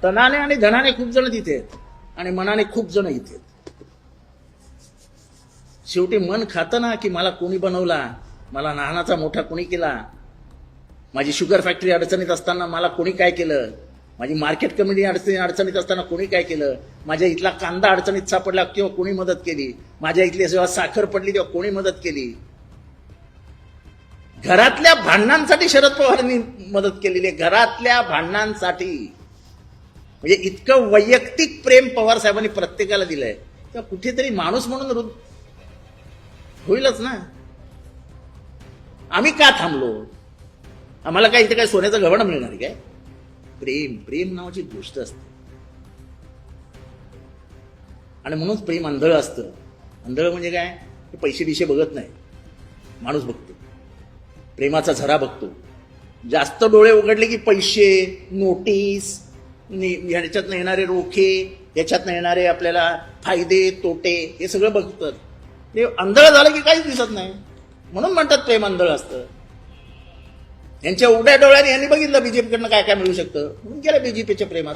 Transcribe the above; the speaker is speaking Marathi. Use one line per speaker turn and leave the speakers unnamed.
तनाने आणि धनाने खूप जण तिथे आहेत आणि मनाने खूप जण इथे आहेत. शेवटी मन खातं ना की मला कोणी बनवला, मला लहानाचा मोठा कोणी केला, माझी शुगर फॅक्टरी अडचणीत असताना मला कोणी काय केलं, माझी मार्केट कमिटी अडचणीत असताना कोणी काय केलं, माझ्या इथला कांदा अडचणीत सापडला किंवा कोणी मदत केली, माझ्या इथली जेव्हा साखर पडली तेव्हा कोणी मदत केली. घरातल्या भांडणांसाठी शरद पवारांनी मदत केलेली आहे. घरातल्या भांडणांसाठी म्हणजे इतकं वैयक्तिक प्रेम पवार साहेबांनी प्रत्येकाला दिलंय, तर कुठेतरी माणूस म्हणून होईलच ना. आम्ही का थांबलो? आम्हाला काय इथे काय सोन्याचं गव्हाण मिळणार काय? प्रेम प्रेम नावाची गोष्ट असते आणि म्हणूनच प्रेम अंधळ असतं. अंधळ म्हणजे काय? पैसे बिशे बघत नाही, माणूस बघतो, प्रेमाचा झरा बघतो. जास्त डोळे उघडले की पैसे, नोटीस, ह्याच्यातनं येणारे रोखे, याच्यातनं येणारे आपल्याला फायदे तोटे हे सगळं बघतात. ते अंधळ झालं की काहीच दिसत नाही. म्हणून म्हणतात प्रेम अंधळ असतं. यांच्या उघड्या डोळ्याने यांनी बघितलं बीजेपीकडनं काय काय मिळू शकतं म्हणून गेलं बीजेपीच्या प्रेमात.